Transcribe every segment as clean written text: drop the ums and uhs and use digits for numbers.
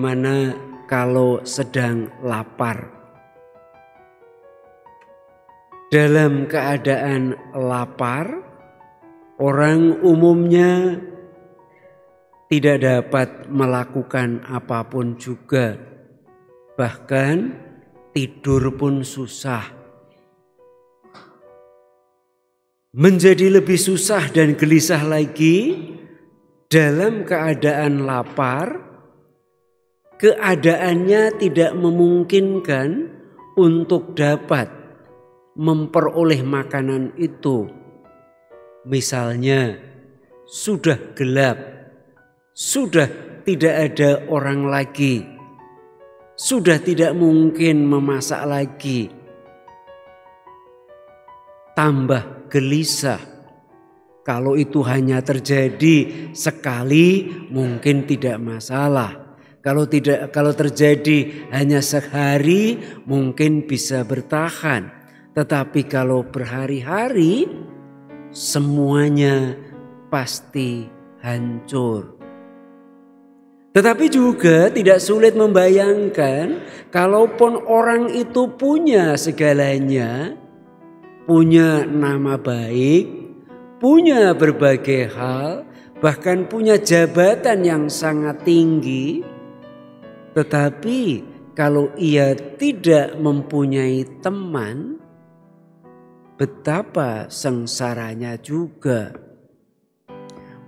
bagaimana kalau sedang lapar? Dalam keadaan lapar, orang umumnya tidak dapat melakukan apapun juga. Bahkan tidur pun susah. Menjadi lebih susah dan gelisah lagi dalam keadaan lapar, keadaannya tidak memungkinkan untuk dapat memperoleh makanan itu. Misalnya sudah gelap, sudah tidak ada orang lagi, sudah tidak mungkin memasak lagi. Tambah gelisah. Kalau itu hanya terjadi sekali mungkin tidak masalah. Kalau terjadi hanya sehari mungkin bisa bertahan. Tetapi kalau berhari-hari semuanya pasti hancur. Tetapi juga tidak sulit membayangkan kalaupun orang itu punya segalanya, punya nama baik, punya berbagai hal, bahkan punya jabatan yang sangat tinggi. Tetapi kalau ia tidak mempunyai teman, betapa sengsaranya juga.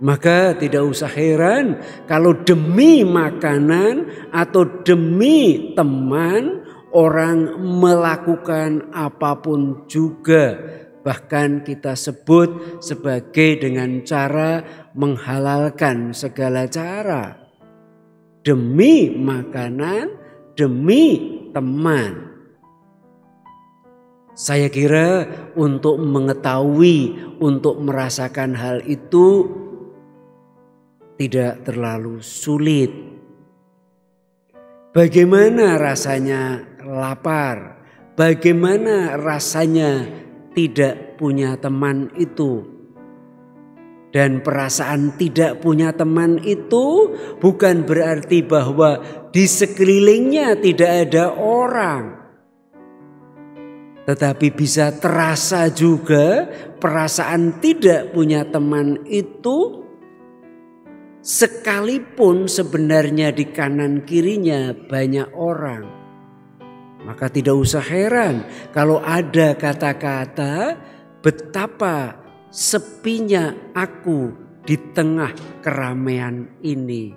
Maka tidak usah heran kalau demi makanan atau demi teman orang melakukan apapun juga. Bahkan kita sebut sebagai dengan cara menghalalkan segala cara. Demi makanan, demi teman. Saya kira untuk mengetahui, untuk merasakan hal itu tidak terlalu sulit. Bagaimana rasanya lapar? Bagaimana rasanya tidak punya teman itu? Dan perasaan tidak punya teman itu bukan berarti bahwa di sekelilingnya tidak ada orang. Tetapi bisa terasa juga perasaan tidak punya teman itu sekalipun sebenarnya di kanan kirinya banyak orang. Maka tidak usah heran kalau ada kata-kata betapa sepinya aku di tengah keramaian ini.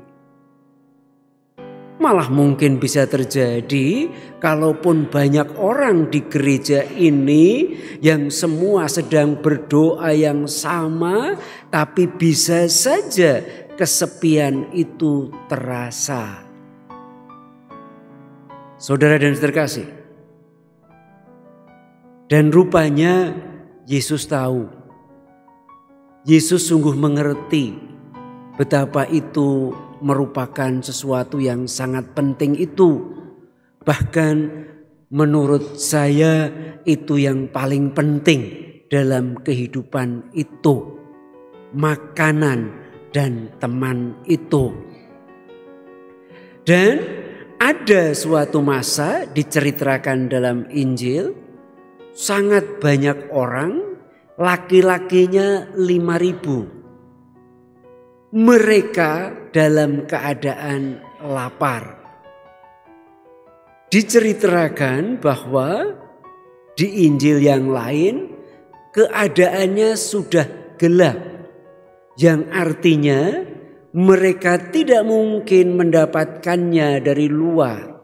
Malah mungkin bisa terjadi kalaupun banyak orang di gereja ini yang semua sedang berdoa yang sama, tapi bisa saja kesepian itu terasa. Saudara dan saudara kasih. Dan rupanya Yesus tahu. Yesus sungguh mengerti betapa itu merupakan sesuatu yang sangat penting itu. Bahkan menurut saya itu yang paling penting dalam kehidupan itu. Makanan dan teman itu. Dan ada suatu masa diceritakan dalam Injil, sangat banyak orang, laki-lakinya 5.000. Mereka dalam keadaan lapar. Diceritakan bahwa di Injil yang lain keadaannya sudah gelap. Yang artinya mereka tidak mungkin mendapatkannya dari luar.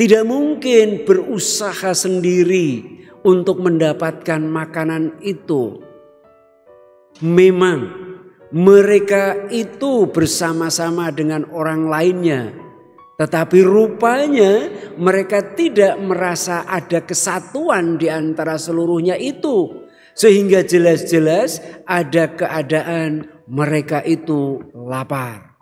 Tidak mungkin berusaha sendiri untuk mendapatkan makanan itu. Memang mereka itu bersama-sama dengan orang lainnya. Tetapi rupanya mereka tidak merasa ada kesatuan di antara seluruhnya itu. Sehingga jelas-jelas ada keadaan mereka itu lapar.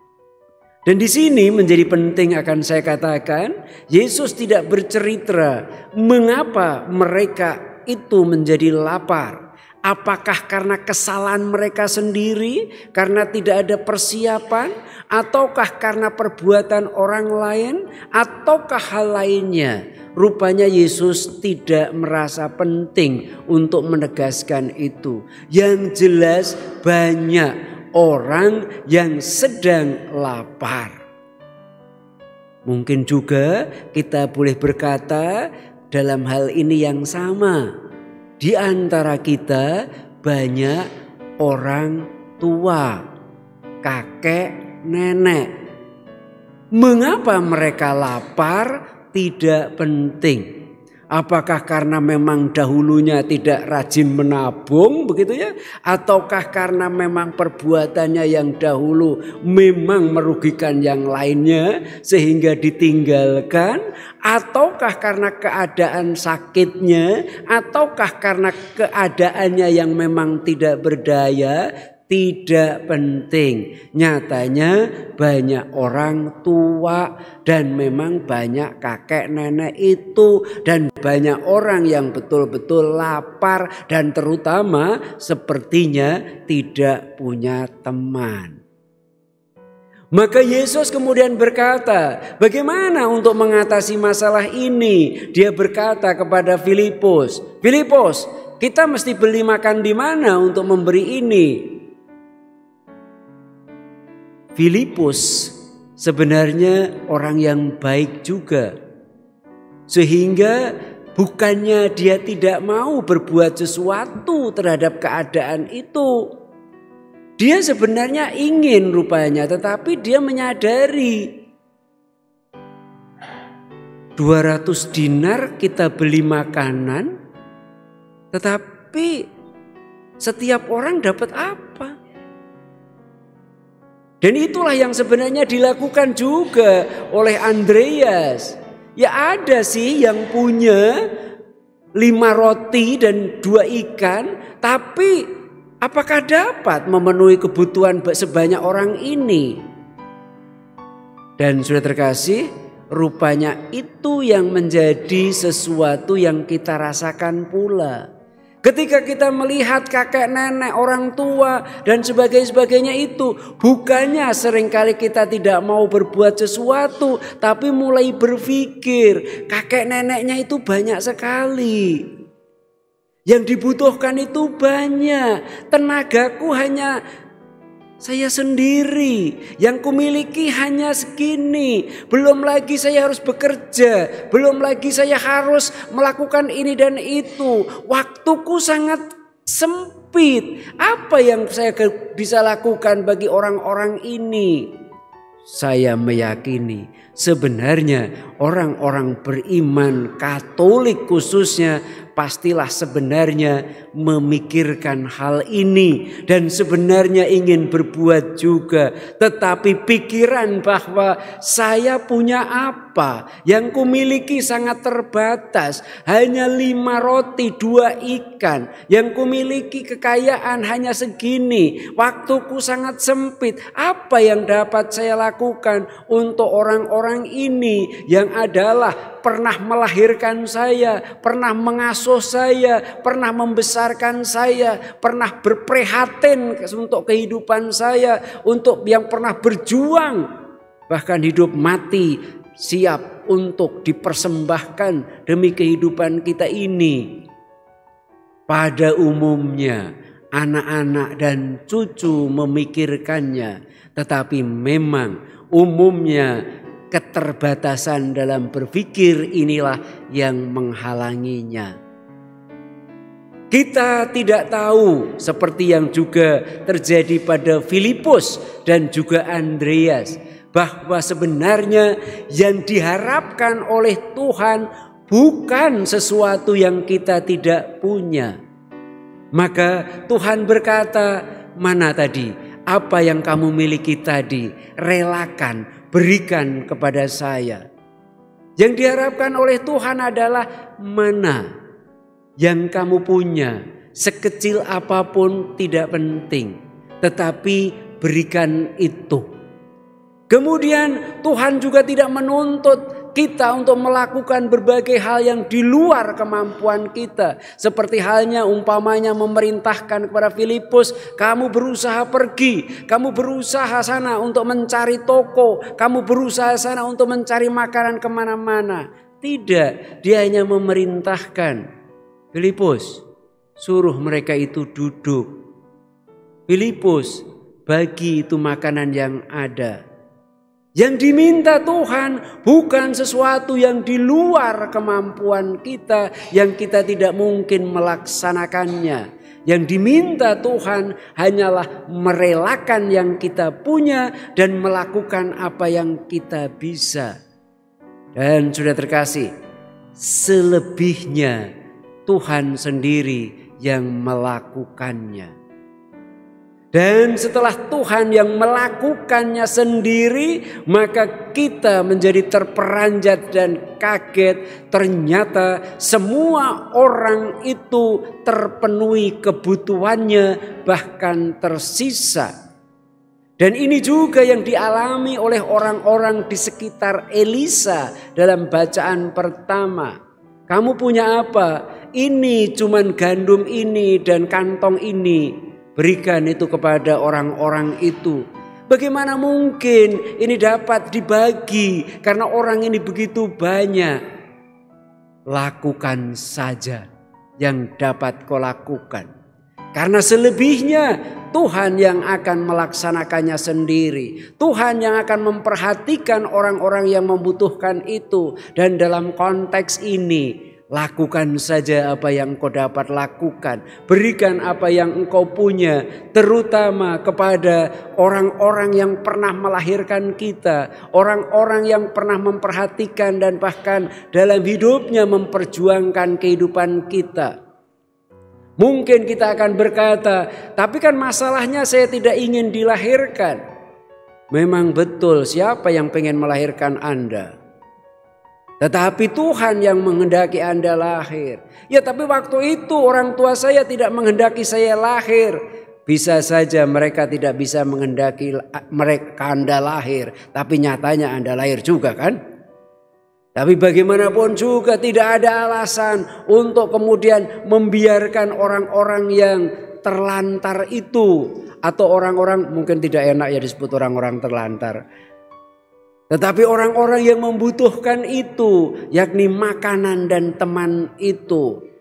Dan di sini menjadi penting akan saya katakan, Yesus tidak bercerita mengapa mereka itu menjadi lapar. Apakah karena kesalahan mereka sendiri, karena tidak ada persiapan, ataukah karena perbuatan orang lain, ataukah hal lainnya? Rupanya Yesus tidak merasa penting untuk menegaskan itu. Yang jelas banyak orang yang sedang lapar. Mungkin juga kita boleh berkata dalam hal ini yang sama. Di antara kita banyak orang tua, kakek, nenek. Mengapa mereka lapar? Tidak penting. Apakah karena memang dahulunya tidak rajin menabung begitu ya? Ataukah karena memang perbuatannya yang dahulu memang merugikan yang lainnya sehingga ditinggalkan? Ataukah karena keadaan sakitnya? Ataukah karena keadaannya yang memang tidak berdaya? Tidak penting. Nyatanya banyak orang tua dan memang banyak kakek nenek itu. Dan banyak orang yang betul-betul lapar dan terutama sepertinya tidak punya teman. Maka Yesus kemudian berkata, bagaimana untuk mengatasi masalah ini? Dia berkata kepada Filipus, Filipus, kita mesti beli makan di mana untuk memberi ini? Filipus sebenarnya orang yang baik juga. Sehingga bukannya dia tidak mau berbuat sesuatu terhadap keadaan itu. Dia sebenarnya ingin rupanya, tetapi dia menyadari 200 dinar kita beli makanan, tetapi setiap orang dapat apa? Dan itulah yang sebenarnya dilakukan juga oleh Andreas. Ya ada sih yang punya 5 roti dan 2 ikan, tapi apakah dapat memenuhi kebutuhan sebanyak orang ini? Dan sudah terkasih, rupanya itu yang menjadi sesuatu yang kita rasakan pula. Ketika kita melihat kakek nenek, orang tua dan sebagainya itu, bukannya seringkali kita tidak mau berbuat sesuatu, tapi mulai berpikir kakek neneknya itu banyak sekali. Yang dibutuhkan itu banyak. Tenagaku hanya saya sendiri, yang kumiliki hanya segini. Belum lagi saya harus bekerja, belum lagi saya harus melakukan ini dan itu. Waktuku sangat sempit. Apa yang saya bisa lakukan bagi orang-orang ini? Saya meyakini sebenarnya orang-orang beriman Katolik khususnya pastilah sebenarnya memikirkan hal ini dan sebenarnya ingin berbuat juga, tetapi pikiran bahwa saya punya apa yang kumiliki sangat terbatas, hanya 5 roti 2 ikan, yang kumiliki kekayaan hanya segini, waktuku sangat sempit. Apa yang dapat saya lakukan untuk orang-orang ini yang adalah pernah melahirkan saya, pernah mengasuh saya, pernah membesarkan saya, pernah berprihatin untuk kehidupan saya, untuk yang pernah berjuang, bahkan hidup mati siap untuk dipersembahkan demi kehidupan kita ini. Pada umumnya anak-anak dan cucu memikirkannya, tetapi memang umumnya keterbatasan dalam berpikir inilah yang menghalanginya. Kita tidak tahu seperti yang juga terjadi pada Filipus dan juga Andreas, bahwa sebenarnya yang diharapkan oleh Tuhan bukan sesuatu yang kita tidak punya. Maka Tuhan berkata, mana tadi? Apa yang kamu miliki tadi? Relakan, berikan kepada saya. Yang diharapkan oleh Tuhan adalah mana yang kamu punya. Sekecil apapun tidak penting, tetapi berikan itu. Kemudian Tuhan juga tidak menuntut kita untuk melakukan berbagai hal yang di luar kemampuan kita. Seperti halnya umpamanya memerintahkan kepada Filipus, kamu berusaha pergi, kamu berusaha sana untuk mencari toko, kamu berusaha sana untuk mencari makanan kemana-mana. Tidak, dia hanya memerintahkan, Filipus, suruh mereka itu duduk. Filipus, bagi itu makanan yang ada. Yang diminta Tuhan bukan sesuatu yang di luar kemampuan kita, yang kita tidak mungkin melaksanakannya. Yang diminta Tuhan hanyalah merelakan yang kita punya dan melakukan apa yang kita bisa. Dan sudah terkasih, selebihnya Tuhan sendiri yang melakukannya. Dan setelah Tuhan yang melakukannya sendiri, maka kita menjadi terperanjat dan kaget. Ternyata semua orang itu terpenuhi kebutuhannya, bahkan tersisa. Dan ini juga yang dialami oleh orang-orang di sekitar Elisa dalam bacaan pertama. Kamu punya apa? Ini cuman gandum ini dan kantong ini. Berikan itu kepada orang-orang itu. Bagaimana mungkin ini dapat dibagi karena orang ini begitu banyak? Lakukan saja yang dapat kau lakukan. Karena selebihnya Tuhan yang akan melaksanakannya sendiri. Tuhan yang akan memperhatikan orang-orang yang membutuhkan itu. Dan dalam konteks ini, lakukan saja apa yang kau dapat lakukan. Berikan apa yang engkau punya. Terutama kepada orang-orang yang pernah melahirkan kita. Orang-orang yang pernah memperhatikan dan bahkan dalam hidupnya memperjuangkan kehidupan kita. Mungkin kita akan berkata, tapi kan masalahnya saya tidak ingin dilahirkan. Memang betul, siapa yang pengen melahirkan Anda? Tetapi Tuhan yang menghendaki Anda lahir. Ya tapi waktu itu orang tua saya tidak menghendaki saya lahir. Bisa saja mereka tidak bisa menghendaki mereka Anda lahir. Tapi nyatanya Anda lahir juga kan? Tapi bagaimanapun juga tidak ada alasan untuk kemudian membiarkan orang-orang yang terlantar itu. Atau orang-orang, mungkin tidak enak ya disebut orang-orang terlantar. Tetapi orang-orang yang membutuhkan itu, yakni makanan dan teman itu.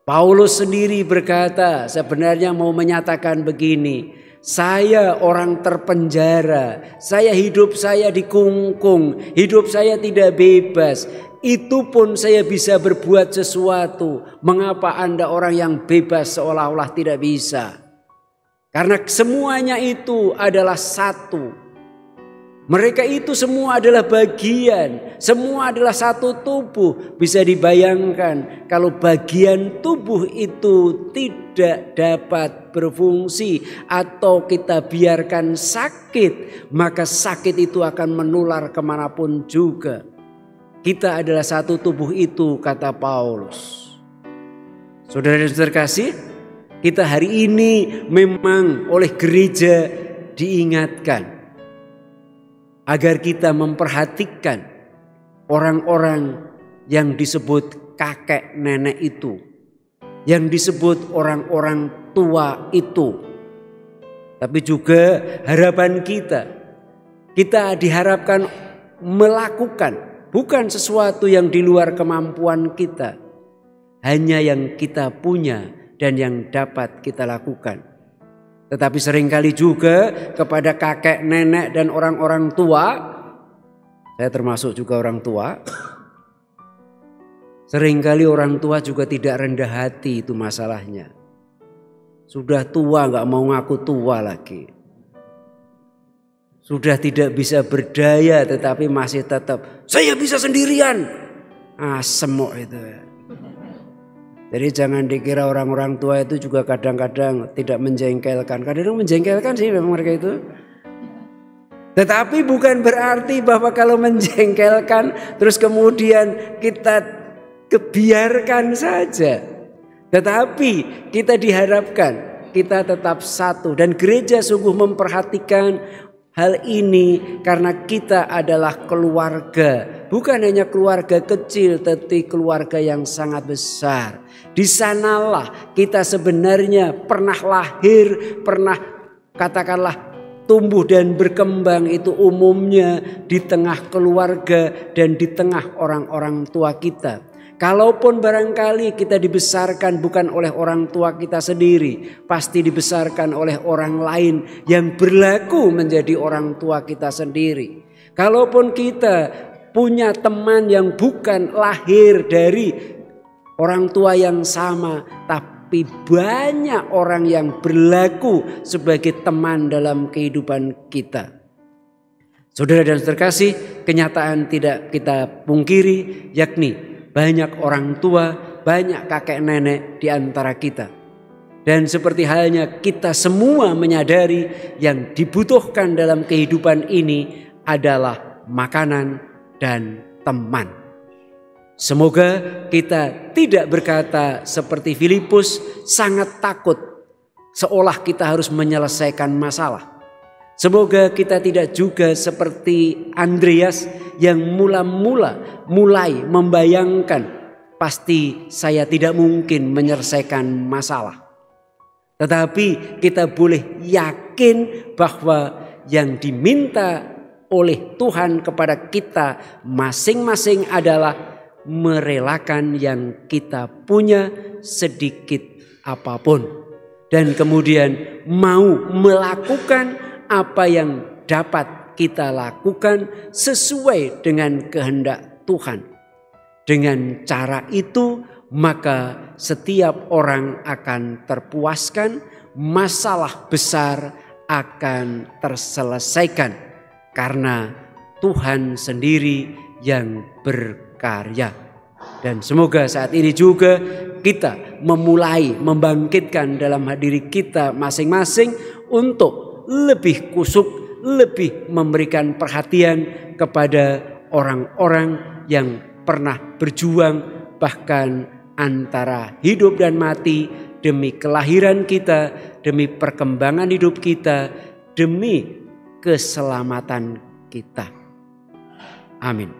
Paulus sendiri berkata, sebenarnya mau menyatakan begini, saya orang terpenjara, hidup saya dikungkung, hidup saya tidak bebas. Itu pun saya bisa berbuat sesuatu. Mengapa Anda orang yang bebas seolah-olah tidak bisa? Karena semuanya itu adalah satu. Mereka itu semua adalah bagian, semua adalah satu tubuh. Bisa dibayangkan kalau bagian tubuh itu tidak dapat berfungsi atau kita biarkan sakit, maka sakit itu akan menular kemanapun juga. Kita adalah satu tubuh itu, kata Paulus. Saudara-saudara terkasih, kita hari ini memang oleh gereja diingatkan agar kita memperhatikan orang-orang yang disebut kakek nenek itu. Yang disebut orang-orang tua itu. Tapi juga harapan kita diharapkan melakukan bukan sesuatu yang di luar kemampuan kita. Hanya yang kita punya dan yang dapat kita lakukan. Tetapi seringkali juga kepada kakek, nenek dan orang-orang tua, saya termasuk juga orang tua, seringkali orang tua juga tidak rendah hati, itu masalahnya. Sudah tua gak mau ngaku tua lagi. Sudah tidak bisa berdaya tetapi masih tetap, saya bisa sendirian. Semok itu ya. Jadi jangan dikira orang-orang tua itu juga kadang-kadang tidak menjengkelkan. Kadang-kadang menjengkelkan sih memang mereka itu. Tetapi bukan berarti bahwa kalau menjengkelkan terus kemudian kita kebiarkan saja. Tetapi kita diharapkan kita tetap satu. Dan gereja sungguh memperhatikan Hal ini karena kita adalah keluarga, bukan hanya keluarga kecil, tetapi keluarga yang sangat besar. Di sanalah kita sebenarnya pernah lahir, pernah katakanlah tumbuh dan berkembang, itu umumnya di tengah keluarga dan di tengah orang-orang tua kita. Kalaupun barangkali kita dibesarkan bukan oleh orang tua kita sendiri, pasti dibesarkan oleh orang lain yang berlaku menjadi orang tua kita sendiri. Kalaupun kita punya teman yang bukan lahir dari orang tua yang sama, tapi banyak orang yang berlaku sebagai teman dalam kehidupan kita. Saudara dan saudara kasih, kenyataan tidak kita pungkiri, yakni banyak orang tua, banyak kakek nenek di antara kita. Dan seperti halnya kita semua menyadari yang dibutuhkan dalam kehidupan ini adalah makanan dan teman. Semoga kita tidak berkata seperti Filipus, sangat takut seolah kita harus menyelesaikan masalah. Semoga kita tidak juga seperti Andreas yang mulai membayangkan pasti saya tidak mungkin menyelesaikan masalah. Tetapi kita boleh yakin bahwa yang diminta oleh Tuhan kepada kita masing-masing adalah merelakan yang kita punya sedikit apapun. Dan kemudian mau melakukan apa yang dapat kita lakukan sesuai dengan kehendak Tuhan. Dengan cara itu maka setiap orang akan terpuaskan, masalah besar akan terselesaikan karena Tuhan sendiri yang berkarya. Dan semoga saat ini juga kita memulai membangkitkan dalam diri kita masing-masing untuk lebih kusuk, lebih memberikan perhatian kepada orang-orang yang pernah berjuang bahkan antara hidup dan mati demi kelahiran kita, demi perkembangan hidup kita, demi keselamatan kita. Amin.